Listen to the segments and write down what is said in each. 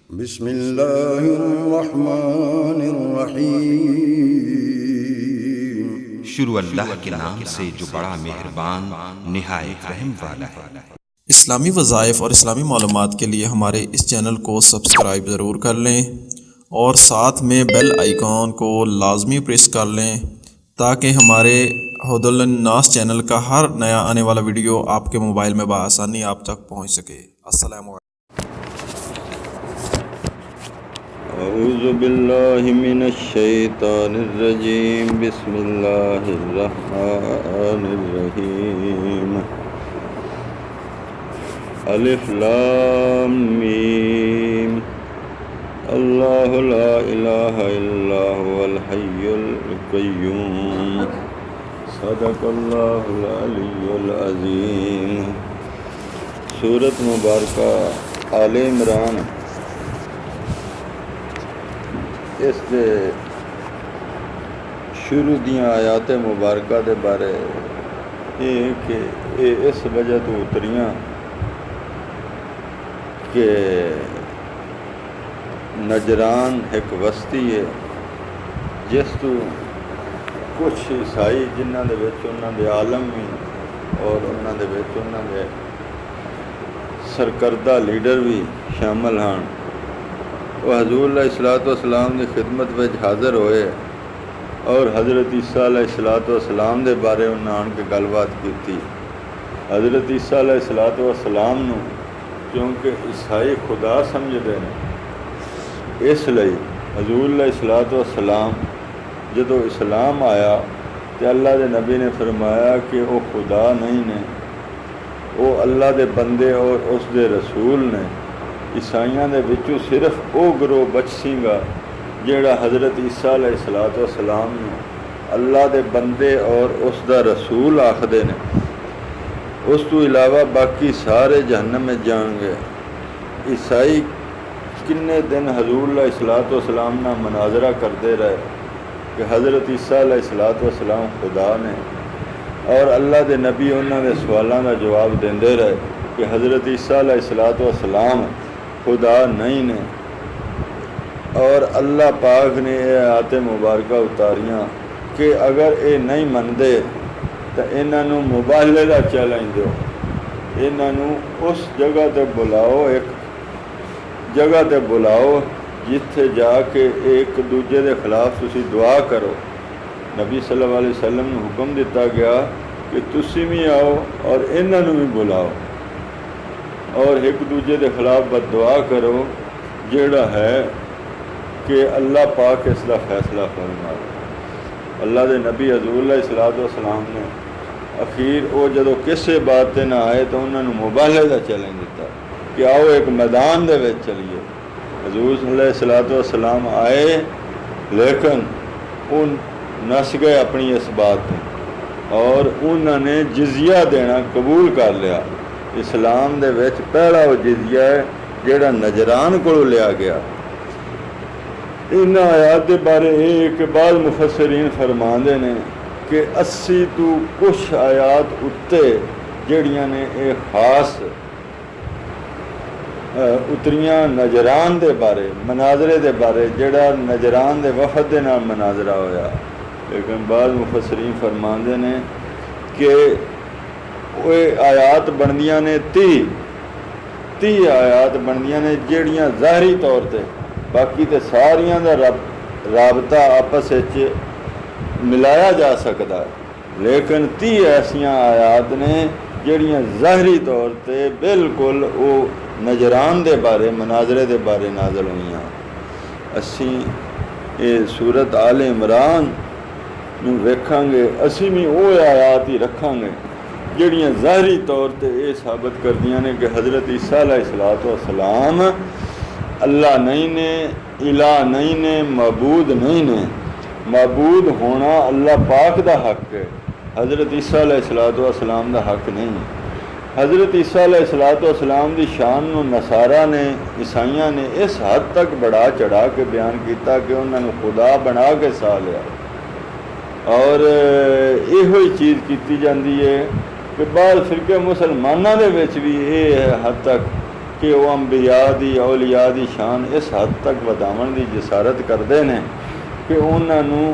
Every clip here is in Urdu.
بسم اللہ الرحمن الرحیم۔ شروع اللہ کے نام سے جو بڑا مہربان نہایت رحم والا ہے۔ اسلامی وظائف اور اسلامی معلومات کے لیے ہمارے اس چینل کو سبسکرائب ضرور کر لیں اور ساتھ میں بیل آئیکن کو لازمی پریس کر لیں تاکہ ہمارے ہدی للناس چینل کا ہر نیا آنے والا ویڈیو آپ کے موبائل میں بآسانی آپ تک پہنچ سکے۔ السلام علیکم۔ اعوذ باللہ من الشیطان الرجیم، بسم اللہ الرحمن الرحیم۔ الف لام میم، اللہ لا الہ الا هو الحی القیوم، صدق اللہ العلی العظیم۔ سورت مبارکہ آل عمران، اس دے شروع دیاں آیات مبارکہ دے بارے یہ کہ اس وجہ تو اتریاں کہ نجران ایک وسطی ہے جس تو کچھ عیسائی جنہاں دے وچ انہاں دے عالم بھی اور انہاں دے وچ انہاں دے سرکردہ لیڈر بھی شامل ہاں۔ وہ حضور علیہ السلام کی خدمت میں حاضر ہوئے اور حضرت عیسیٰ علیہ السلام دے بارے انہوں آن کے گل بات کی تھی۔ حضرت عیسیٰ علیہ السلام نو کیونکہ عیسائی خدا سمجھتے ہیں، اس لئی حضور علیہ السلام جدو اسلام آیا تو اللہ دے نبی نے فرمایا کہ وہ خدا نہیں نے، وہ اللہ دے بندے اور اس دے رسول نے۔ عیسائیاں دے وچوں صرف او گروہ بچ سینگا جیڑا حضرت عیسیٰ علیہ السلام نے اللہ دے بندے اور اس دا رسول آخدے نے، اس تو علاوہ باقی سارے جہنم میں جان گے۔ عیسائی کنے دن حضور علیہ السلام نہ مناظرہ کرتے رہے کہ حضرت عیسیٰ علیہ السلام خدا نے، اور اللہ دے نبی انہوں نے سوالاں دا جواب دیندے رہے کہ حضرت عیسیٰ علیہ السلام خدا نہیں نے۔ اور اللہ پاک نے یہ آیات مبارکہ اتاریاں کہ اگر یہ نہیں مندے تو انہوں مباہلے کا چیلنج دو، انہوں اس جگہ تے بلاؤ، ایک جگہ تے بلاؤ جتھے جا کے ایک دوجے دے خلاف تسی دعا کرو۔ نبی صلی اللہ علیہ وسلم نے حکم دیتا گیا کہ تسی بھی آؤ اور انہوں بھی بلاؤ اور ایک دوجے دے خلاف بد دعا کرو، جیڑا ہے کہ اللہ پاک اس کا فیصلہ فرمائے۔ اللہ دے نبی حضور علیہ السلام نے اخیر وہ جدو کسے بات تے نہ آئے تو انہوں نے مباہلے کا چیلنج دیتا کہ آؤ ایک میدان دے وچ چلیے۔ حضور علیہ السلام آئے لیکن ان نس گئے اپنی اس بات تے اور انہوں نے جزیہ دینا قبول کر لیا۔ اسلام دے وچ پہلا وہ جزیہ ہے جیڑا نجران کو لیا گیا۔ ان آیات دے بارے ایک بعض مفسرین فرماندے نے کہ 80 تو کچھ آیات اتے جڑیاں نے ایک خاص اتریاں نجران دے بارے، مناظرے دے بارے، جڑا نجران دے وفد دے نام مناظرہ ہویا۔ لیکن بعض مفسرین فرماندے نے کہ وہ آیات بندیاں نے 30 آیات بندیاں نے جیڑیاں ظاہری طور تے، باقی تے ساریاں دا رابطہ آپس وچ ملایا جا سکتا ہے، لیکن 30 ایسیاں آیات نے جیڑیاں ظاہری طور تے بالکل وہ نجران دے بارے، مناظرے دے بارے نازل ہوئیاں۔ اسی یہ سورت آل عمران نو ویکھاں گے، اسی بھی وہ آیات ہی رکھاں گے جڑیاں ظاہری طور تے یہ ثابت کردیاں نے کہ حضرت عیسیٰ علیہ السلام اللہ نہیں نے، الہ نہیں نے، معبود نہیں نے۔ معبود ہونا اللہ پاک دا حق ہے، حضرت عیسیٰ علیہ السلام دا حق نہیں۔ حضرت عیسیٰ علیہ السلام دی شان نو نصارہ نے، عیسائیاں نے اس حد تک بڑھا چڑھا کے بیان کیتا کہ انہوں نے خدا بنا کے سا لیا، اور یہ چیز کیتی جاندی ہے کہ بعض فرقے مسلمانوں دے وچ بھی یہ حد تک کہ وہ انبیاء دی اولیاء دی شان اس حد تک وداون دی جسارت کرتے ہیں کہ انہوں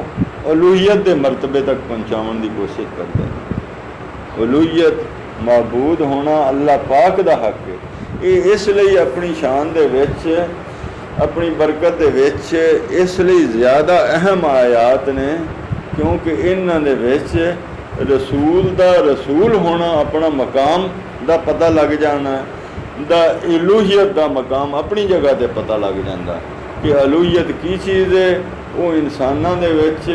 الوہیت دے مرتبے تک پہنچاؤن دی کوشش کرتے ہیں۔ الوہیت معبود ہونا اللہ پاک دا حق ہے، یہ اس لیے اپنی شان دے وچ اپنی برکت دے وچ اس لیے زیادہ اہم آیات نے کیونکہ انہاں دے وچ رسول دا رسول ہونا اپنا مقام دا پتہ لگ جانا ہے، دا الوہیت دا مقام اپنی جگہ تے پتہ لگ جاندہ کہ الوہیت کی چیز ہے۔ وہ انساناں دے وچ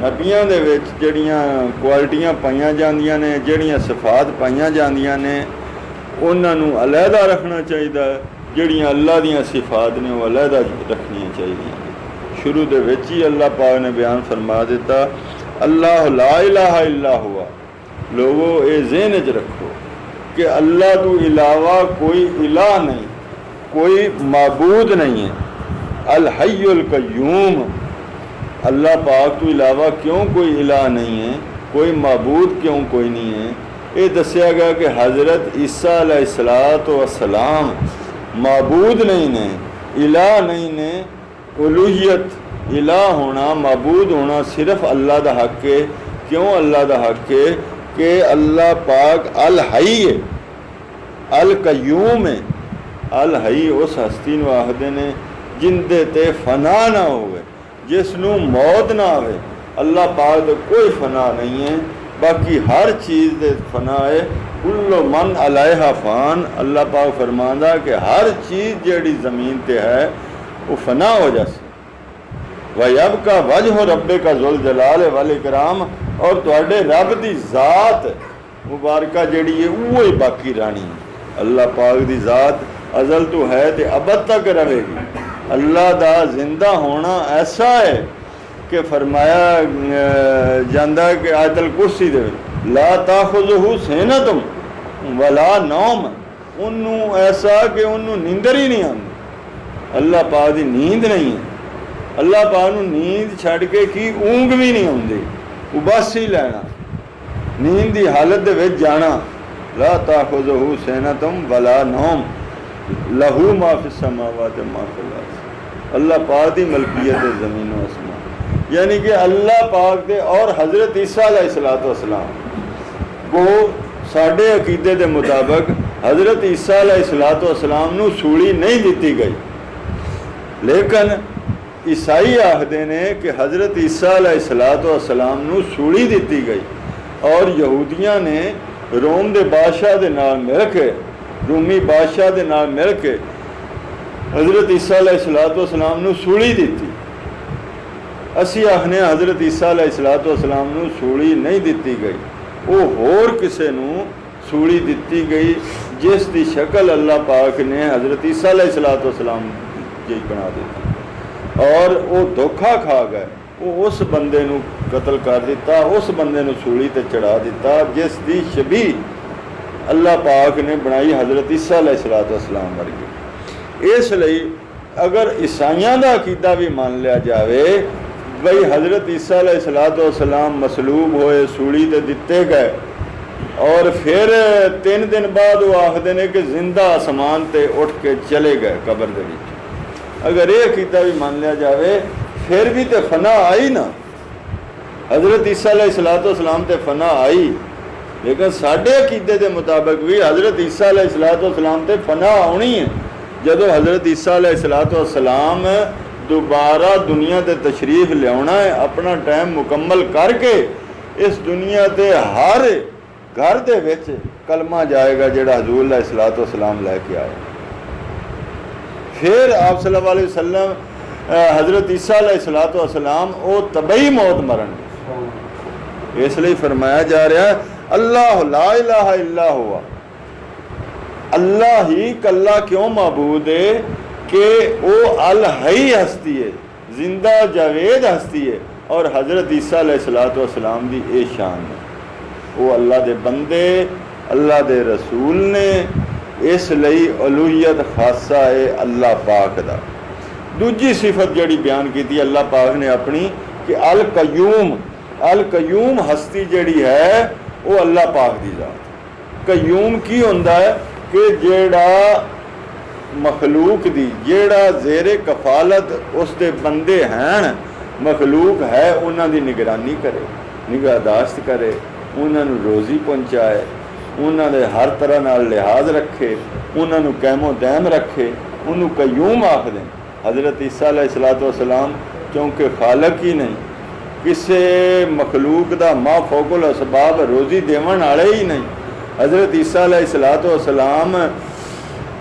نبیاں دے وچ جڑیاں کوالٹیاں پائیاں جاندیاں نے، جڑیاں صفات پائیاں جاندیاں نے، انہاں نوں علیحدہ رکھنا چاہیے، جڑیاں اللہ دیاں صفات نے وہ علیحدہ رکھنیاں چاہیے۔ شروع دے وچ ہی اللہ پاک نے بیان فرما دیتا اللہ لا الہ الا ہوا۔ لوگوں اے ذہن وچ رکھو کہ اللہ تو علاوہ کوئی الہ نہیں، کوئی معبود نہیں ہے۔ الحی القیوم، اللہ پاک تو علاوہ کیوں کوئی الہ نہیں ہے، کوئی معبود کیوں کوئی نہیں ہے؟ یہ دسیا گیا کہ حضرت عیسیٰ علیہ السلام معبود نہیں نے، الہ نہیں نے۔ الوہیت الہ ہونا، معبود ہونا صرف اللہ دا حق ہے۔ کیوں اللہ دا حق ہے؟ کہ اللہ پاک الحی ہے، القیوم ہے۔ الحی اس ہستی نو آخدے نے جن دے تے فنا نہ ہوئے، جس نو موت نہ آوے۔ اللہ پاک دے کوئی فنا نہیں ہے، باقی ہر چیز دے فنا ہے۔ کل من علیہا فان، اللہ پاک فرماندا کہ ہر چیز جیڑی زمین تے ہے وہ فنا ہو جاسی۔ وَيَبْقَى وَجْهُ رَبِّكَ ذُو الْجَلَالِ وَالْإِكْرَامِ، اور تواڈے رب دی ذات مبارکہ جیڑی ہے وہی باقی رانی ہے۔ اللہ پاک دی ذات ازل تو ہے تے ابد تک رہے گی۔ اللہ دا زندہ ہونا ایسا ہے کہ فرمایا جاندہ ہے کہ آیت الکرسی دے لا تاخذہ سنۃ ولا نوم، انہوں ایسا کہ انہوں نیندر ہی نہیں آتی۔ اللہ پاک دی نیند نہیں ہے، اللہ پاک نو نیند چھڑ کے کی اونگ بھی نہیں آتی، وہ بس ہی لینا، نیند دی حالت دے وچ جانا۔ لا تاخذہ سنۃ ولا نوم لہ ما فی السماوات ما فی الارض، اللہ پاک دی ملکیت زمین و آسمان، یعنی کہ اللہ پاک دے اور حضرت عیسیٰ علیہ السلام کو ساڈے عقیدے دے مطابق حضرت عیسیٰ علیہ السلام نو سولی نہیں دیتی گئی، لیکن عیسائی آخدے نے کہ حضرت عیسیٰ علیہ السلام نو سولی دیتی گئی، اور یہودیاں نے روم دے بادشاہ دے نال مل کے، رومی بادشاہ دے نال مل کے حضرت عیسیٰ علیہ السلام نو سولی دیتی۔ اسی آخنے حضرت عیسیٰ علیہ السلام نو سولی نہیں دیتی گئی، وہ ہور کسے نو سولی دیتی گئی جس دی شکل اللہ پاک نے حضرت عیسیٰ علیہ السلام جی بنا دیتی، اور وہ دھوکھا کھا گئے، وہ اس بندے نو قتل کر دیتا، اس بندے نو سولی تے چڑھا دیتا جس دی شبیہ اللہ پاک نے بنائی حضرت عیسیٰ علیہ السلام ورگی۔ اس لیے اگر عیسائیاں دا عقیدہ بھی مان لیا جاوے بھئی حضرت عیسیٰ علیہ السلام مصلوب ہوئے، سولی تے دتے گئے، اور پھر 3 دن بعد وہ آخدے نے کہ زندہ آسمان تے اٹھ کے چلے گئے قبر دے وچ، اگر یہ عقیدہ بھی مان لیا جاوے پھر بھی تے فنا آئی نا، حضرت عیسیٰ علیہ السلام تے فنا آئی، لیکن ساڈے عقیدے دے مطابق بھی حضرت عیسیٰ علیہ السلام تے فنا آنی ہے۔ جدو حضرت عیسیٰ علیہ السلام دوبارہ دنیا تے تشریف لیاؤنا ہے، اپنا ٹائم مکمل کر کے اس دنیا تے ہر گھر دے وچ کلمہ جائے گا جڑا حضور علیہ السلام لے کے آئے۔ پھر آپ صلی اللہ علیہ وسلم حضرت عیسیٰ علیہ السلام وہ طبعی موت مرن، اس لیے فرمایا جا رہا ہے اللہ لا الہ الا ہوا، اللہ ہی کلا کیوں معبود ہے کہ وہ الحی ہستی ہے، زندہ جاوید ہستی ہے، اور حضرت عیسیٰ علیہ السلام دی اے شان ہے، وہ اللہ دے بندے، اللہ دے رسول نے، اس لئی الوہیت خاصہ ہے اللہ پاک دا۔ دوجی صفت جڑی بیان کی تھی اللہ پاک نے اپنی کہ القیوم، القیوم ہستی جڑی ہے وہ اللہ پاک دی ذات۔ قیوم کی ہوندا ہے کہ جیڑا مخلوق دی جیڑا زیر کفالت اس دے بندے ہیں مخلوق ہے انہاں دی نگرانی کرے نگہداشت کرے انہاں نو روزی پہنچائے انہاں دے ہر طرح نال لحاظ رکھے انہاں نو قائم و دائم رکھے انہوں قیوم آکھ دیں۔ حضرت عیسیٰ علیہ السلام کیونکہ خالق ہی نہیں کسے مخلوق دا ما فوق الاسباب روزی دیون والے ہی نہیں حضرت عیسیٰ علیہ السلام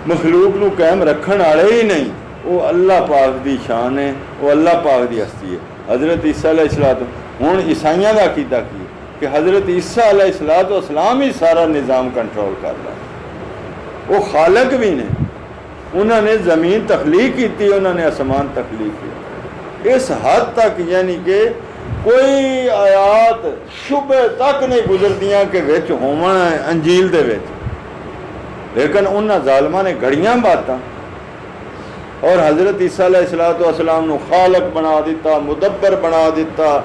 مخلوق نو قائم رکھن والے ہی نہیں وہ اللہ پاک دی شان ہے وہ اللہ پاک دی ہستی ہے۔ حضرت عیسیٰ علیہ السلام ہوں عیسائیاں دا عقیدہ کی کہ حضرت عیسیٰ علیہ السلام ہی سارا نظام کنٹرول کر رہا ہے وہ خالق بھی نے انہوں نے زمین تخلیق کی تھی انہوں نے آسمان تخلیق کی اس حد تک یعنی کہ کوئی آیات شبہ تک نہیں گزردیاں کہ وچ ہومن انجیل دے وچ لیکن انہاں ظالماں نے گھڑیاں باتاں اور حضرت عیسیٰ علیہ السلام نو خالق بنا دیتا مدبر بنا دیتا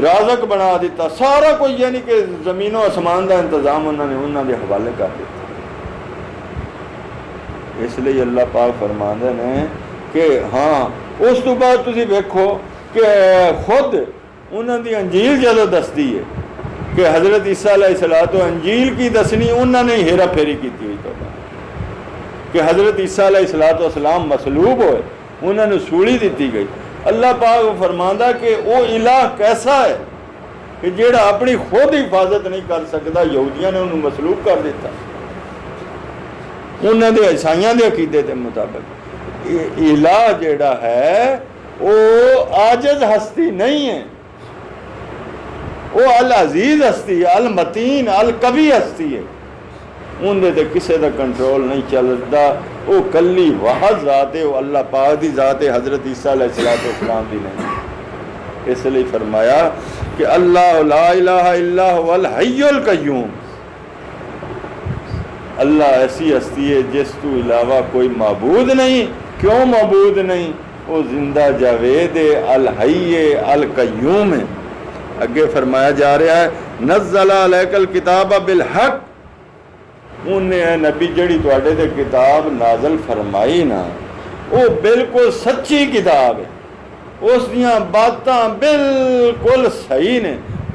رازق بنا دیتا سارا کوئی یعنی کہ زمین و آسمان دا انتظام انہوں نے حوالے کر دیتا۔ اس لیے اللہ پاک فرماندے نے کہ ہاں اس تو بعد تسی ویکھو کہ خود انہوں دی انجیل جدو دستی ہے کہ حضرت عیسیٰ علیہ السلام انجیل کی دسنی انہوں نے ہیرا پھیری کی ہوئی تو کہ حضرت عیسیٰ علیہ السلام مصلوب ہوئے انہوں نے سولی دیتی گئی۔ اللہ پاک فرماندہ کہ وہ الہ کیسا ہے کہ جیڑا اپنی خود حفاظت نہیں کر سکتا یہودیاں نے انہوں مصلوب کر دیتا انہوں نے عیسائیاں دے عقیدے کے مطابق الہ جیڑا ہے وہ عاجز ہستی نہیں ہے وہ العزیز ہستی ہے المتین القوی ہستی ہے اندے تے کسے دا کنٹرول نہیں چلتا وہ کلی واحد ذات ہے وہ اللہ پاک دی ذات ہے حضرت عیسیٰ علیہ السلام دی نہیں۔ اس لیے فرمایا کہ اللہ لا الہ الا هو الحی القیوم اللہ ایسی ہستی ہے جس تو علاوہ کوئی معبود نہیں۔ کیوں معبود نہیں؟ وہ زندہ جاوید الحی القیوم ہے۔ اگے فرمایا جا رہا ہے نزل علیک الکتاب بالحق انہیں نبی جڑی تواڈے تے کتاب نازل فرمائی نا وہ بالکل سچی کتاب ہے اس دیاں باتاں بالکل صحیح نے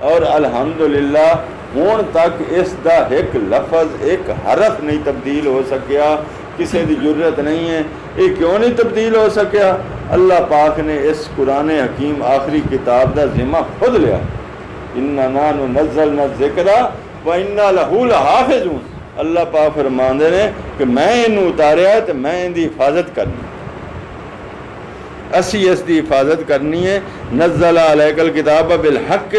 اور الحمدللہ ہون تک اس دا ایک لفظ ایک حرف نہیں تبدیل ہو سکیا کسی دی جرت نہیں ہے۔ یہ کیوں نہیں تبدیل ہو سکیا؟ اللہ پاک نے اس قرآن حکیم آخری کتاب دا ذمہ خود لیا اننا نزلنا الذکر وإنا لہ لحافظون۔ اللہ پاک فرماندے نے کہ میں انہوں اتاریا تو میں ان دی حفاظت کرنی اسی اس دی حفاظت کرنی ہے۔ نزل علیک الکتاب بالحق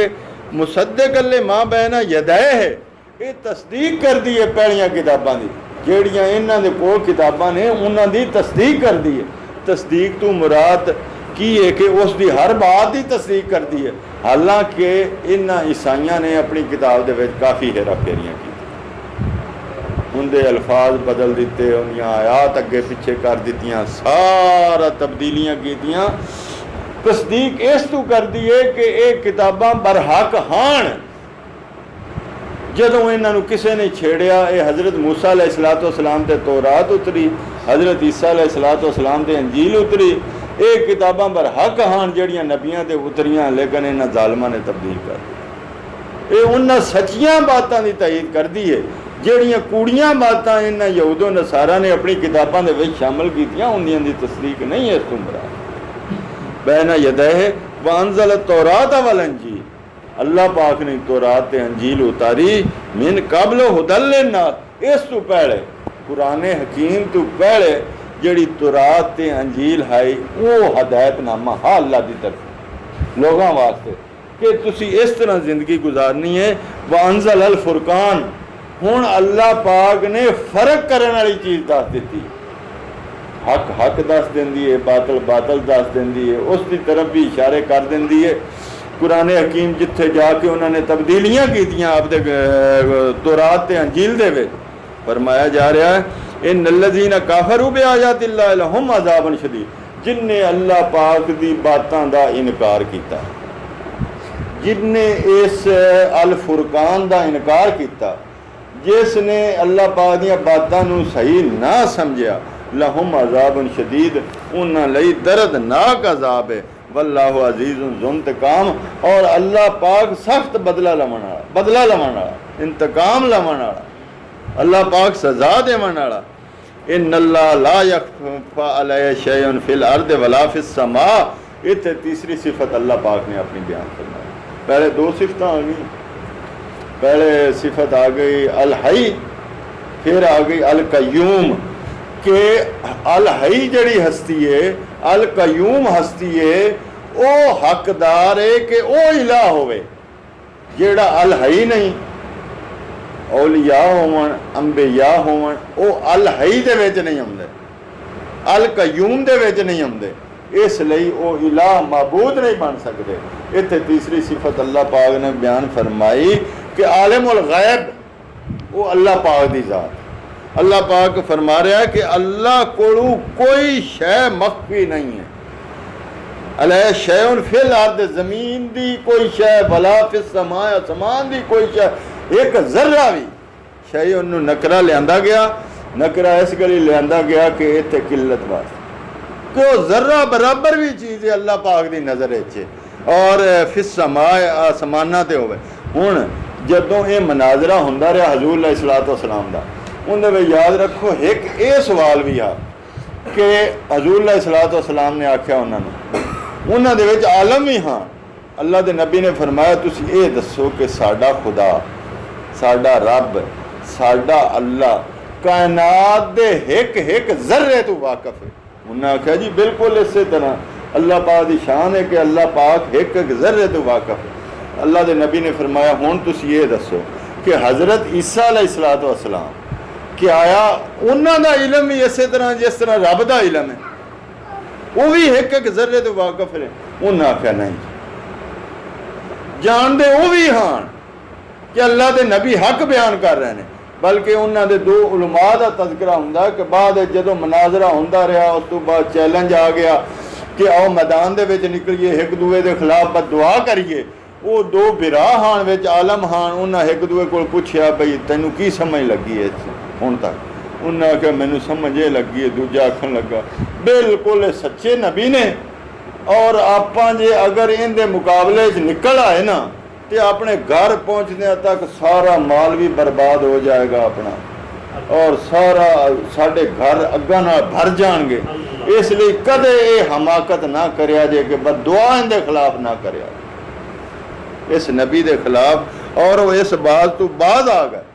مصدقا لما بین یدیہ ہے یہ تصدیق کر دی ہے پہلیاں کتاباں دی جیڑیاں انہاں دے کول کتاباں نے انہاں دی تصدیق کر دی ہے۔ تصدیق تو مراد کی ہے کہ اس دی ہر بات دی تصدیق کر دی ہے حالانکہ انہاں عیسائیاں نے اپنی کتاب دے وچ کافی ہیرا پھیریاں کی اندے الفاظ بدل دیتے انہیاں آیات اگے پیچھے کر دیتیاں سارا تبدیلیاں کیتیاں تصدیق اس تو کر دیئے کہ ایک کتاباں برحق ہان جدوں انہاں نو کسے نے چھیڑیا اے حضرت موسیٰ علیہ السلام تے تورات اتری حضرت عیسیٰ علیہ السلام تے انجیل اتری اے کتاباں برحق ہان جڑیاں نبیاں تے اتریاں لیکن انہاں ظالماں نے تبدیل کر دی اے انہاں سچیاں باتاں دی تائید کر دی ہے جڑیاں کوڑیاں باتاں انہاں یہود و نصارہ نے اپنی کتاباں دے وچ شامل کیتیاں انہاں دی تصدیق نہیں ہے اس تو مراد بین یدیہ وانزل التوراۃ والانجیل اللہ پاک نے تورات تے انجیل اتاری من قبل ھدی للناس اس تو پہلے قرآن حکیم تو پہلے جڑی تورات تے انجیل ہے وہ ہدایت نامہ ہاں اللہ دی طرف لوگاں واسطے کہ تسی اس طرح زندگی گزارنی ہے وانزل الفرقان ہن اللہ پاک نے فرق کرنے والی چیز دس دیتی حق حق دس دیندی ہے باطل باطل دس دیندی ہے اس دی طرف بھی اشارے کر دیندی ہے۔ قرآن حکیم جتھے جا کے انہوں نے تبدیلیاں کیتیاں آپ دے تورات تے انجیل دے وچ فرمایا جا رہا ہے ان الذین کافروا بآیات اللہ لہم عذاب شدید جن نے اللہ پاک دی باتاں دا انکار کیتا جن نے اس الفرقان دا انکار کیتا جس نے اللہ پاک دیاں باتاں نو صحیح نہ سمجھیا لہم عذاب شدید، انہاں لئی دردناک عذاب ہے، واللہ عزیز ذو انتقام، اور اللہ پاک سخت بدلہ لمن والا، انتقام لمن والا، اللہ پاک سزا دیون والا۔ ان اللہ لا یخفی علیہ شیء فی الارض ولا فی السماء، اتنے تیسری صفت اللہ پاک نے اپنی بیان فرمائی۔ پہلے دو صفتیں آ گئی، پہلے صفت آ گئی الحی، پھر آ گئی القیوم، کہ الحی جڑی ہستی ہے، القیوم ہستی ہے، او حقدار ہے کہ او الہ ہوئے، جیڑا الحی نہیں، اولیاء ہون انبیاء ہون، او الحی دے وچ نہیں ہوندے، القیوم دے وچ نہیں ہوندے، اس لئی او الہ معبود نہیں بن سکتے۔ اتنے تیسری صفت اللہ پاک نے بیان فرمائی کہ عالم الغیب وہ اللہ پاک دی ذات، اللہ پاک فرما رہا ہے کہ اللہ کو کوئی شے مخفی نہیں ہے، علیہ شیء فی الارض، زمین دی کوئی شے، ولا فی السماء، آسمان دی کوئی شے، ایک ذرہ بھی شے انہوں نکرہ لے گیا، نکرہ اس گلی لے گیا کہ اتنے قلت واسطے، کہ وہ ذرہ برابر بھی چیز ہے اللہ پاک دی نظر اچھے، اور فی السماء آسمانہ تے ہوئے۔ ہن جدوں یہ مناظرہ ہوندا رہا حضور علیہ الصلوۃ والسلام دا، اندے وچ یاد رکھو ایک یہ سوال بھی آ کہ حضور علیہ الصلوۃ والسلام نے آکھیا انہاں دے وچ عالم ہی ہاں، اللہ دے نبی نے فرمایا تسی یہ دسو کہ ساڈا خدا، ساڈا رب، ساڈا اللہ کائنات دے ایک ذرے تو واقف ہے؟ انہوں نے آکھا جی بالکل اسی طرح اللہ پاک دی شان ہے کہ اللہ پاک ایک ذرے تو واقف ہے۔ اللہ دے نبی نے فرمایا ہون تسی یہ دسو کہ حضرت عیسیٰ علیہ الصلوۃ والسلام کہ آیا انہاں دا علم بھی اسی طرح جس طرح رب دا علم ہے، وہ بھی ایک ذرے تو واقف ہے؟ انہوں نے آکھا نہیں، جان دے وہ بھی ہاں کہ اللہ دے نبی حق بیان کر رہے ہیں، بلکہ انہوں نے دو علماء دا تذکرہ ہوندا کہ بعد جدو مناظرہ ہوندا رہا اس تو بعد چیلنج آ گیا کہ آؤ میدان دے وچ نکلیے ایک دوے دے خلاف بد دعا کریے۔ وہ دو برا ہان وچ عالم ہان، انہاں ایک دوے کول پوچھیا بھئی تینوں کی سمجھ لگی ہے ہن تک؟ انہاں کہ مینوں سمجھ یہ لگی ہے، دوجا آکھن لگا بالکل سچے نبی نے، اور آپاں جے اگر ان دے مقابلے چ نکل آئے نا تے اپنے گھر پہنچنے تک سارا مال بھی برباد ہو جائے گا اپنا، اور سارا ساڈے گھر اگاں نال بھر جان گے، اس لیے کدے یہ حماقت نہ کریا جے کہ بد دعا ان دے خلاف نہ کریا اس نبی دے خلاف۔ اور وہ اس بات تو بعد آ گئے،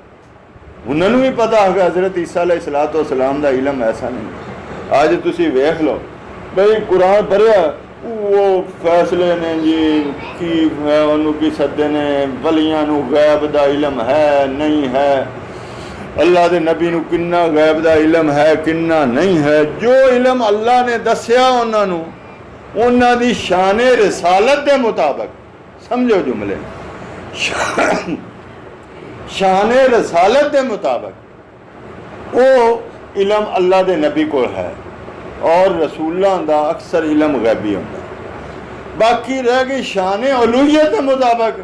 انہوں نے بھی پتا ہے کہ حضرت عیسیٰ علیہ الصلوۃ والسلام دا علم ایسا نہیں۔ آج تسی ویکھ لو بھئی قرآن پڑھیا وہ فیصلے نے جی کی انہوں کی سدے نے ولیاں نو غیب دا علم ہے نہیں ہے، اللہ دے نبی نو کننا غیب دا علم ہے کننا نہیں ہے، جو علم اللہ نے دسیا انہاں دی شان رسالت دے مطابق، سمجھو جملے، شان رسالت دے مطابق وہ علم اللہ دے نبی کو ہے، اور رسولاں دا اکثر علم غیبی ہوتا ہے۔ باقی رہ گئی شان الوہیت کے مطابق،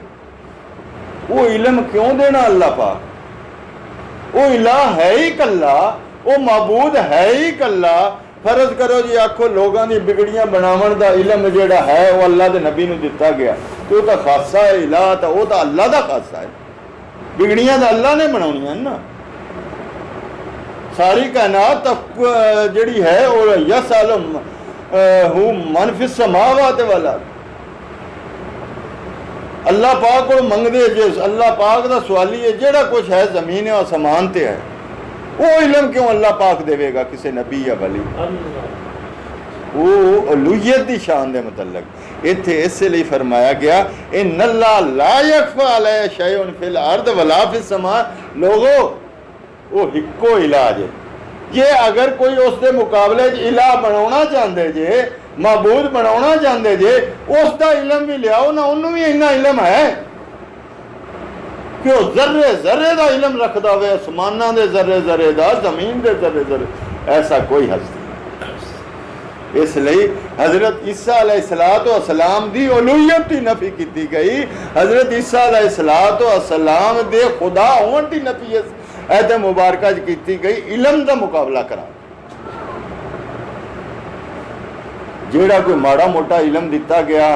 وہ علم کیوں دینا اللہ پاک؟ وہ الہ ہے ہی کلا، وہ معبود ہے ہی کلا۔ فرض کرو جی آکھو لوگاں دی بگڑیاں بناون دا علم جیڑا ہے وہ اللہ دے نبی نو دتا گیا، تو تا خاصہ ہے الہ، تا وہ تا اللہ دا خاصہ ہے، بگڑیاں دا اللہ نے بناونیاں نا۔ ساری کائنات جڑی ہے وہ یسأل من فی السماوات والارض، اللہ پاک کو منگدے جس اللہ پاک دا سوالی ہے جڑا کچھ ہے زمین و آسمان تے ہے، وہ علم کیوں اللہ پاک دے گا کسی نبی یا ولی؟ وہ الوہیت دی شان دے متعلق اتھے اس لیے فرمایا گیا ان اللہ لا یخفی علیہ شیء فی الارض ولا فی السماء۔ لوگو وہ ہکو علاج ہے، یہ اگر کوئی اس دے مقابلے الہ بناونا چاہتے جے، معبود بناونا چاہتے جے، اس دا علم بھی لیاؤ نا، انہوں بھی اتنا علم ہے کہ وہ ذرے ذرے دا علم رکھدا ہوئے، آسماناں دے ذرے ذرے دا، زمین دے ذرے ذرے، ایسا کوئی ہستی۔ اس لیے حضرت عیسیٰ علیہ السلام دی الوہیت دی نفی کی گئی، حضرت عیسیٰ علیہ السلام دے خدا ہون دی نفی ایت مبارکہ کی گئی علم دا مقابلہ کرا۔ جیڑا کوئی ماڑا موٹا علم دیتا گیا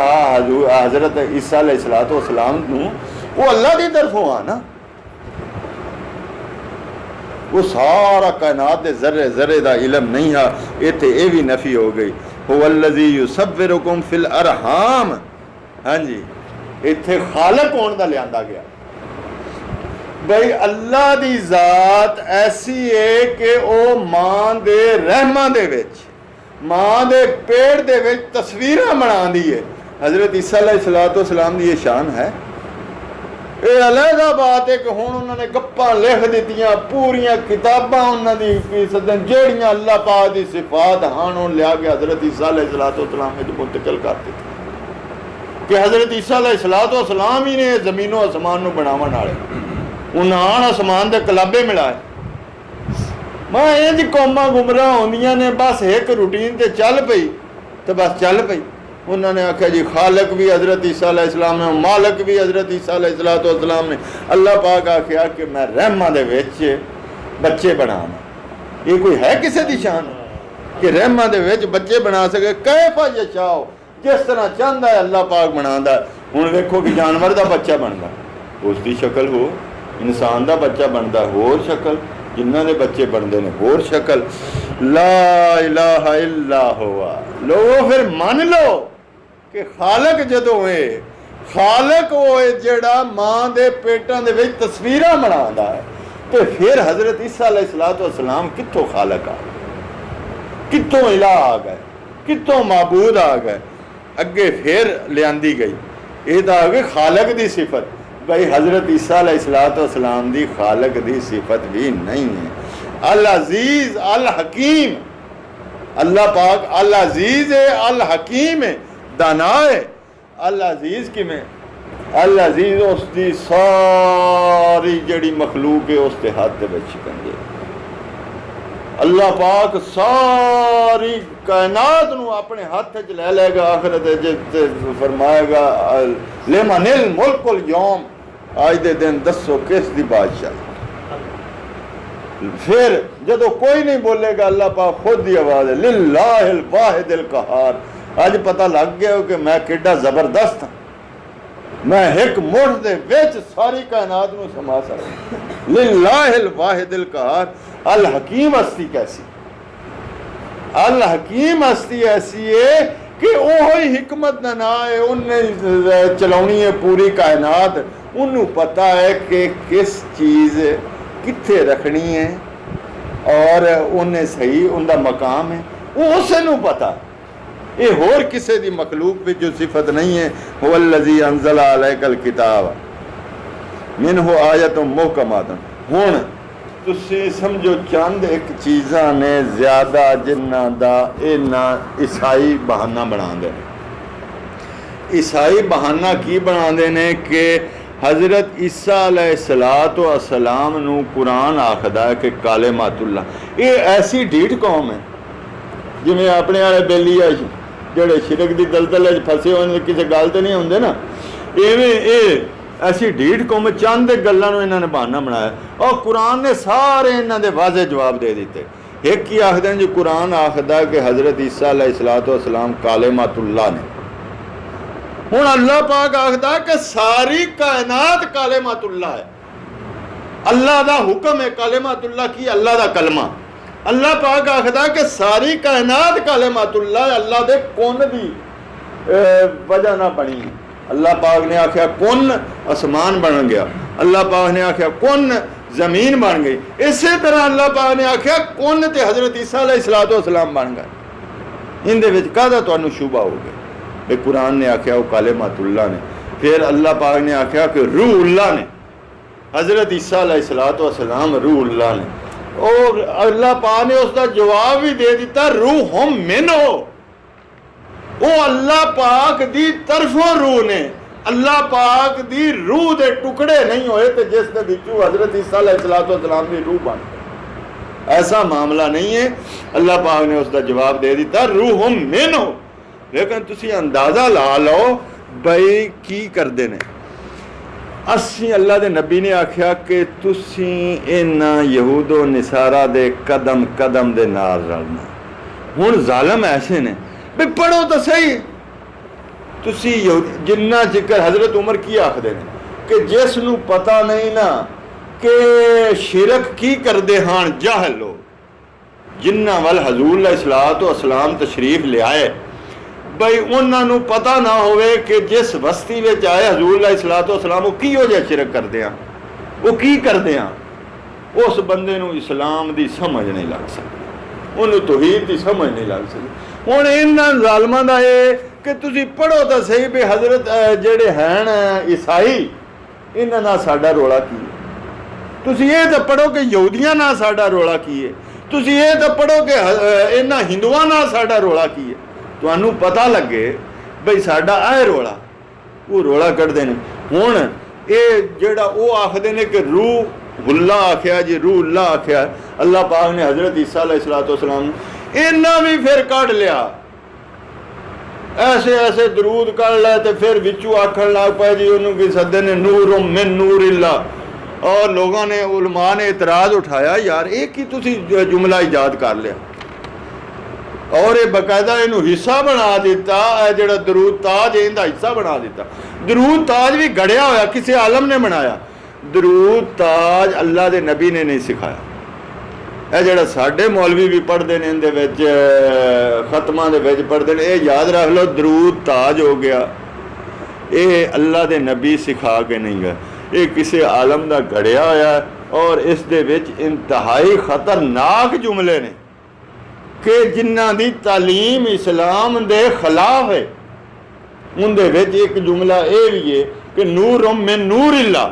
حضرت عیسیٰ علیہ السلام نو وہ اللہ دی طرفوں نا، وہ سارا کائنات دے ذرے ذرے دا علم نہیں ہے، ایتھے اے بھی نفی ہو گئی، هو الذی یصورکم فی الارحام، ہاں جی ایتھے خالق ہون دا لیاندا گیا۔ بھئی اللہ دی ذات ایسی ہے کہ او ماں دے رحماں دے وچ، ماں دے پیڑ دے وچ تصویراں بنا دی ہے۔ حضرت عیسیٰ علیہ السلام دی یہ شان ہے۔ یہ علیحدہ بات ہے کہ ہوں انہوں نے گپاں لکھ دیتیاں، پوریاں کتاباں انہوں دی فیصدن جیڑیاں اللہ پاک دی صفات ہانوں لیا کے حضرت عیسیٰ علیہ السلام میں منتقل کر دیتے کہ حضرت عیسیٰ علیہ السلام ہی نے زمین و آسمان نو بناون والے، انہاں آسمان دے کلابے ملائے۔ میں انج قوماں گمراہ ہوندیاں نے بس ایک روٹین تے چل پئی تو بس چل پئی۔ انہوں نے آکھا جی خالق بھی حضرت عیسیٰ علیہ السلام نے، مالک بھی حضرت عیسیٰ علیہ السلام نے۔ اللہ پاک آکھیا کہ میں رحمہ دے وچ بچے بنانا، یہ کوئی ہے کسی دی شان کہ رحمہ دے وچ بچے بنا سکے؟ کیف یشاء، جس طرح چاہتا ہے اللہ پاک بناتا ہے۔ ہوں ویکھو کہ جانور دا بچہ بنتا اس دی شکل ہو، انسان دا بچہ بنتا ہور شکل، جنہاں دے بچے بنتے ہیں ہور شکل۔ لا الہ الا ہوا، لوگو پھر مان لو کہ خالق جدوں ہے، خالق وہ ہے جڑا ماں دے پیٹاں دے وچ تصویراں بناتا ہے، تو پھر حضرت عیسیٰ علیہ السلام کتوں خالق آ گئے، کتوں الہ آ گئے، کتوں معبود آ گئے۔ اگے پھر لیاندی گئی یہ تو آ گئی خالق دی صفت۔ بھائی حضرت عیسیٰ علیہ السلام دی خالق دی صفت بھی نہیں ہے۔ العزیز الحکیم، اللہ پاک العزیز ہے، الحکیم ہے، دانا ہے۔ العزیز کی میں العزیز اس دی ساری جڑی مخلوق ہے اس کے ہاتھ دے وچ شکنجے۔ اللہ پاک ساری کائنات نو اپنے ہاتھ وچ لے گا، آخرت فرمائے گا لمن الملک اليوم، آج دے دن دسو کس دی بادشاہ۔ پھر جدو کوئی نہیں بولے گا اللہ پاک خود دی آواز ہے للہ الواحد القہار۔ آج پتہ لگ گیا ہو کہ میں کیڈا زبردست ہوں، میں ایک مٹھ دے وچ ساری کائنات نو سما سکتا۔ للہ الواحد القہار۔ الحکیم ہستی کیسی؟ الحکیم ہستی ایسی ہے کہ وہی حکمت نہ ہے، انہیں چلاونی ہے پوری کائنات، انہوں پتہ ہے کہ کس چیز کتھے رکھنی ہے اور انہیں صحیح ان دا مقام ہے، وہ اسے نو پتہ۔ یہ ہور کسے دی مخلوق پہ جو صفت نہیں ہے۔ هو الذی انزل علیک الکتاب منہ آیت محکمات۔ ہن تسی سمجھو چند ایک چیزاں نے زیادہ جنہاں دا عیسائی بہانہ بنا دے۔ عیسائی بہانہ کی بنا دے نے کہ حضرت عیسیٰ علیہ السلام نو قرآن آخدا ہے کہ کلمۃ اللہ۔ یہ ایسی ڈھیٹ قوم ہے جی میں اپنے والے بیلی ہے جڑے شرک دی دلدل پھسے ہوئے کسی گل تو نہیں ہوندے نا، ایسی ڈھیٹ قوم چند گلاں نو انہوں نے بہانہ بنایا اور قرآن نے سارے انہوں دے واضح جواب دے دیتے۔ ایک کی آخدے ہیں جو قرآن آخدا کہ حضرت عیسیٰ علیہ السلام کلمۃ اللہ نے۔ ہوں اللہ پاک آخدا کہ ساری کائنات کلمۃ اللہ ہے، اللہ دا حکم ہے کلمۃ اللہ کی، اللہ دا کلمہ۔ اللہ پاک آخدا کہ ساری کائنات کلمۃ اللہ، اللہ دے کون دی وجہ نہ بنی۔ اللہ پاک نے آخیا کن، آسمان بن گیا۔ اللہ پاک نے آخیا کن، زمین بن گئی۔ اسی طرح اللہ پاک نے آخیا کن تے حضرت عیسیٰ علیہ السلام بن گئے۔ ان دے وچ کہدا تانوں شبہ ہو گیا؟ بے قرآن نے آخیا وہ کلمۃ اللہ نے۔ پھر اللہ پاک نے آخیا کہ روح اللہ نے، حضرت عیسیٰ علیہ السلام روح اللہ نے۔ اور اللہ پاک نے اس کا جواب بھی دے دیتا روح منہ، وہ اللہ پاک دی طرفوں روح نے، اللہ پاک دی روح دے ٹکڑے نہیں ہوئے تو جس دے بچوں حضرت عیسیٰ علیہ السلام دی روح بن گئی۔ ایسا معاملہ نہیں ہے۔ اللہ پاک نے اس کا جواب دے دیتا روح منہ۔ لیکن تسی اندازہ لا لو بھائی کی کر دینے۔ اسی اللہ دے نبی نے آکھیا کہ تسی اینا یہود و نصارہ دے قدم قدم دے نال رلنا۔ ہن ظالم ایسے نے بھی پڑھو تو صحیح. تسی جنہ ذکر حضرت عمر کی آخدے نے کہ جس نو پتہ نہیں نا کہ شرک کی کردے ہاں جاہل لوگ, جنہ وال حضور علیہ الصلوۃ والسلام تشریف لے آئے, بھئی انہاں نو پتہ نہ ہوئے کہ جس بستی وچ آئے حضور علیہ الصلوۃ والسلام وہ کی ہو جائے شرک کردے ہیں, وہ کی کردے ہیں, اس بندے نو اسلام دی سمجھ نہیں لگ سکتی, انہوں توحید دی سمجھ نہیں لگ سکتی. ہن انہاں ظالماں دا اے کہ تسی پڑھو تو صحیح بھی حضرت جڑے ہیں عیسائی انہاں نال ساڈا رولا کی ہے, تسی یہ تو پڑھو کہ یہودیاں نال ساڈا رولا کی ہے, تسی یہ تو پڑھو کہ انہاں ہندوؤں نال ساڈا رولا کی ہے. تانوں پتہ لگے بھئی ساڈا اے رولا, وہ رولا کڈدے نے. ہن اے جڑا او آکھدے نے کہ روح اللہ آکھیا جی, روح اللہ آکھیا, اللہ پاک نے حضرت عیسیٰ علیہ الصلوۃ والسلام انہاں بھی پھر کڈ لیا, ایسے ایسے درود کر لے تے پھر وچوں آکھن لگ پے جی انہوں کی سدے نے نور من نور اللہ. اور لوگوں نے علماء نے اعتراض اٹھایا یار ایک ہی تسی جملہ ایجاد کر لیا اور یہ باقاعدہ انہوں حصہ بنا دیتا, جڑا درود تاج ہے انہا حصہ بنا دیتا. درود تاج بھی گھڑیا ہویا کسی عالم نے بنایا, درود تاج اللہ دے نبی نے نہیں سکھایا. اے جڑا ساڈے مولوی بھی پڑھتے ہیں اندے وچ ختماں دے وچ پڑھتے ہیں, اے یاد رکھ لو درود تاج ہو گیا, اے اللہ دے نبی سکھا کے نہیں گئے, اے کسی عالم دا گھڑیا ہویا ہے. اور اس دے وچ انتہائی خطرناک جملے نے کہ جنہ دی تعلیم اسلام دے خلاف ہے. ان دے وچ ایک جملہ اے بھی ہے کہ نور من نور اللہ,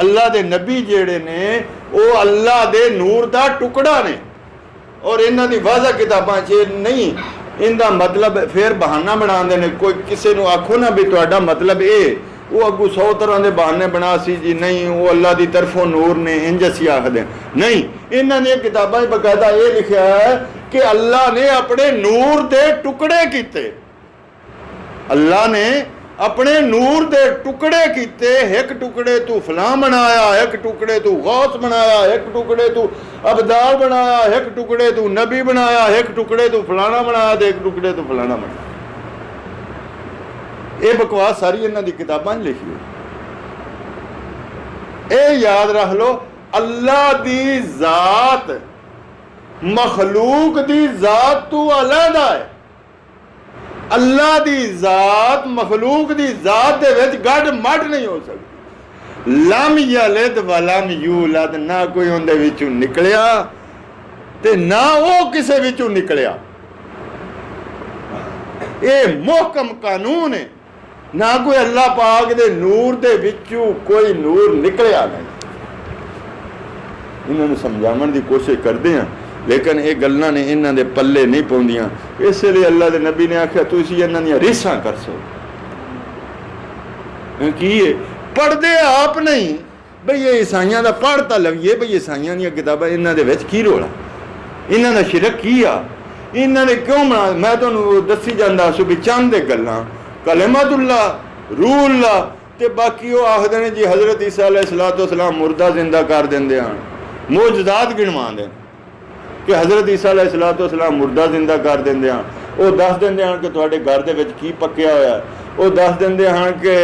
اللہ دے نبی جیڑے نے وہ اللہ دے نور دا ٹکڑا نے. اور انہاں دی واضح کتاباں چ نہیں, ان دا مطلب پھر بہانہ بنا دے نے. کوئی کسے نو آکھو نا بھی تہاڈا مطلب اے, وہ اگو 100 طرح دے بہانے بنا سی جی نہیں وہ اللہ دی طرفوں نور نے انج اسی آکھدے نہیں. انہاں نے کتاباں باقاعدہ یہ لکھیا ہے کہ اللہ نے اپنے نور دے ٹکڑے کیتے, اللہ نے اپنے نور دے ٹکڑے کیتے. ایک ٹکڑے تو فلاں بنایا, ایک ٹکڑے تو غوث بنایا, ایک ٹکڑے تو ابدال بنایا, ایک ٹکڑے تو نبی بنایا, ایک ٹکڑے تو فلانا بنایا, ایک ٹکڑے تو فلانا بنایا. اے بکواس ساری انہاں دی کتاباں لکھی ہوئی. اے یاد رکھ لو اللہ دی ذات مخلوق دی ذات تو علیحدہ ہے. اللہ دی ذات مخلوق دی ذات دے وچ گڈ مڈ نہیں ہو سکتی. لم یلد ولم یولد, نہ کوئی ان دے وچوں نکلیا تے نہ وہ کسے وچوں نکلیا. اے محکم قانون ہے, نہ کوئی اللہ پاک دے نور دے وچوں کوئی نور نکلیا نہیں. انہوں نے سمجھاون دی کوشش کردے ہیں لیکن یہ گلاں نے انہاں دے پلے نہیں پوندیاں. اس لیے اللہ دے نبی نے آکھیا تسی انہاں دیاں ریساں کر سو کی پڑھدے آپ نہیں. بھئی یہ عیسائیاں دا پڑھتا لویے بھئی عیسائیاں دیاں کتاباں انہاں دے وچ کی رولا, انہاں دا شرک کیا, انہاں نے کیوں بنا. میں تانوں دسی جاندا سو بھی چند گلاں کلمۃ اللہ روح اللہ تے باقی وہ آکھدے نے جی حضرت عیسیٰ علیہ الصلوۃ والسلام مردہ زندہ کر دیندے ہیں, معجزات گنواندے کہ حضرت عیسیٰ علیہ الصلوۃ والسلام مردہ زندہ کر دیندے ہیں. وہ دس دیندے ہیں کہ تواڈے گھر دے وچ کی پکیا ہویا ہے, وہ دس دیندے ہیں کہ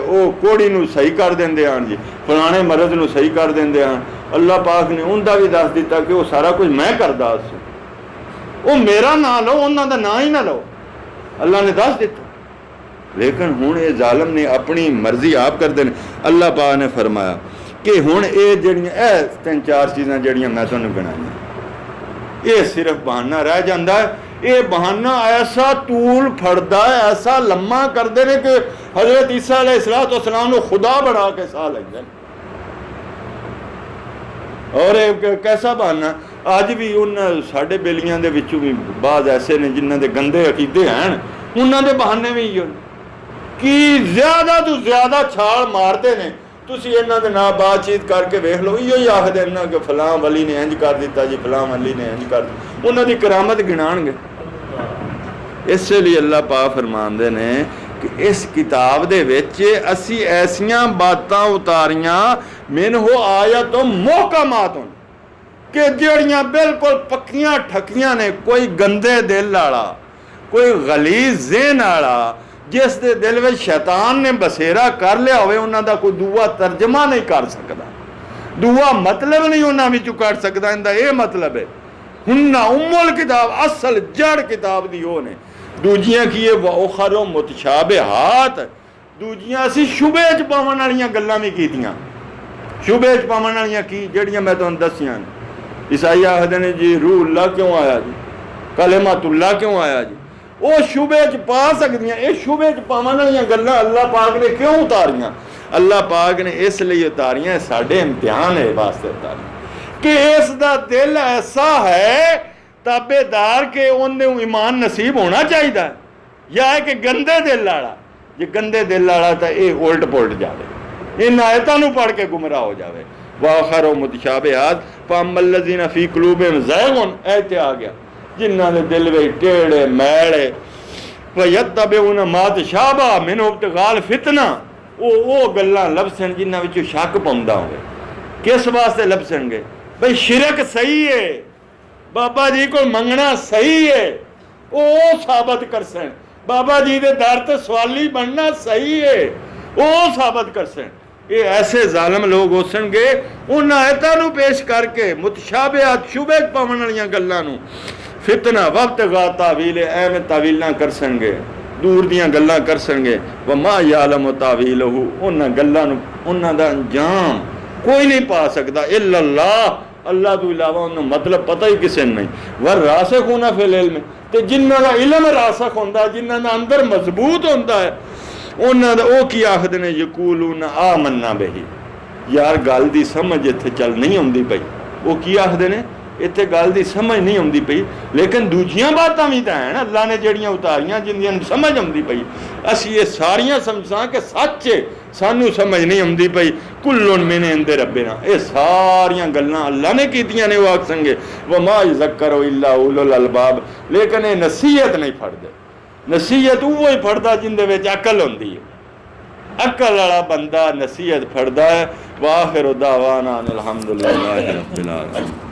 وہ کوڑی نو صحیح کر دیندے ہیں جی, فلانے مرض نو صحیح کر دیندے ہیں. اللہ پاک نے ان دا بھی دس دیتا کہ وہ سارا کچھ میں کردا سو, وہ میرا نام لو انہاں دا نام ہی نہ لو, اللہ نے دس دیتا. لیکن ہن یہ ظالم نے اپنی مرضی آپ کر دین. اللہ پاک نے فرمایا کہ ہن یہ جڑیاں اے 3-4 چیزاں جڑیاں میں تانوں گنائیاں یہ صرف بہانہ رہ جاندہ ہے. یہ بہانہ ایسا طول پھڑدا ہے, ایسا لمحہ کر دے کہ حضرت عیسیٰ علیہ الصلوۃ والسلام کو خدا بنا کے سا لگ جائے. اور کیسا بہانہ آج بھی ان ساڈے بیلیاں دے وچوں بھی بعض ایسے نے جنہاں دے گندے عقیدے ہیں, انہاں دے بہانے بھی کی زیادہ تو زیادہ چھال مارتے ہیں. تسی انہاں دے نال بات چیت کر کے ویکھ لو, ایہی آکھدے نے کہ فلاں ولی نے انج کر دیتا جی, فلاں ولی نے انج کر دیتا, انہاں دی کرامت گنان گے. اس لیے اللہ پاک فرماندے نے کہ اس کتاب دے وچ اسی ایسیاں باتاں اتاریاں منہ آیت محکمات کہ جڑیاں بالکل پکیاں ٹھکیاں نے. کوئی گندے دل والا, کوئی غلیظ ذہن والا جس دے دل میں شیطان نے بسیرا کر لیا ہوئے انہاں دا کوئی دعا ترجمہ نہیں کر سکتا، دعا مطلب نہیں انہاں وچوں کر سکتا، اندہ یہ مطلب ہے ہنہ ام الکتاب، اصل جڑ کتاب دی ہو نے۔ دوجیاں کیے وَأُخَرُ مُتَشَابِهَاتٌ، دوجیاں سی شبے چ پاون والیاں گلاں بھی کیتیاں، شبے چ پاون والیاں کی جڑیاں میں تانوں دسیاں۔ عیسائی آخدے نے جی روح اللہ کیوں آیا جی، کلمۃ اللہ کیوں آیا جی، وہ شبے چ پا سکدیاں، یہ شبے چ پاون والیاں گلاں اللہ پاک نے کیوں اتاریاں؟ اللہ پاک نے اس لیے اتاریاں، ساڈے امتحان ہے واسطے اتاریاں کہ اس دا دل ایسا ہے تابے دار کہ انہیں ایمان نصیب ہونا چاہیے، یا ہے کہ گندے دل والا، جی گندے دل والا تو یہ الٹ پلٹ جائے، ان آیتوں پڑھ کے گمراہ ہو جائے۔ وَآخَرُ مُتَشَابِهَاتٌ فَأَمَّا الَّذِينَ فِي قُلُوبِهِمْ زَيْغٌ، ایتے آ گیا جنہاں دے دل وچ ٹیڑے میڑے، فَيَتَّبِعُونَ مَا تَشَابَهَ مِنْهُ ابْتِغَاءَ الْفِتْنَةِ، وہ گلاں لبسن جنہاں وچ شک پوندا ہوئے، کس واسطے لبسن گے؟ بھئی شرک صحیح ہے، بابا جی کو منگنا صحیح ہے، وہ ثابت کر سن، بابا جی دے در تے سوالی بننا صحیح ہے، وہ ثابت کر سن۔ یہ ایسے ظالم لوگ ہو سن گے ان آیتاں پیش کر کے متشابہات شبہ پاون والیاں گلاں نو فتنہ وابتغاء تاویل، ایویں تاویل نہ کر سن گے، دور دیاں گلاں کر سن گے، وما یعلم تاویلہ، انہاں گلاں نو انہاں دا انجام کوئی نہیں پا سکتا الا اللہ، اللہ تو علاوہ انہوں مطلب پتہ ہی کسے نہیں۔ والراسخون فی العلم، تے جنہاں دا علم راسخ ہوندا ہے، جنہاں دا اندر مضبوط ہوندا ہے، انہاں دا او کی آخدے نے یقولون آمنا بہی، یار گل دی سمجھ اتھے چل نہیں ہوندی پئی، وہ کی آخدے نے اتھے گل دی سمجھ نہیں ہوندی پئی، لیکن دوجیاں باتاں بھی تاں ہیں اللہ نے جڑیاں اتاریاں جندیاں سمجھ ہوندی پئی، اسی یہ ساریاں سمجھاں کہ سچ ہے، سانو سمجھ نہیں ہوندی پئی، کلن من عند ربنا، یہ ساریاں گلاں اللہ نے کیتیاں نے وہ آکھ سنگے وما یذکر الا اولو الالباب، لیکن یہ نصیحت نہیں پڑھ دے، نصیحت وہی پڑھدا جن دے وچ عقل ہوندی ہے، عقل والا بندہ نصیحت پڑھدا ہے۔ وآخر دعوانا الحمدللہ رب العالمین۔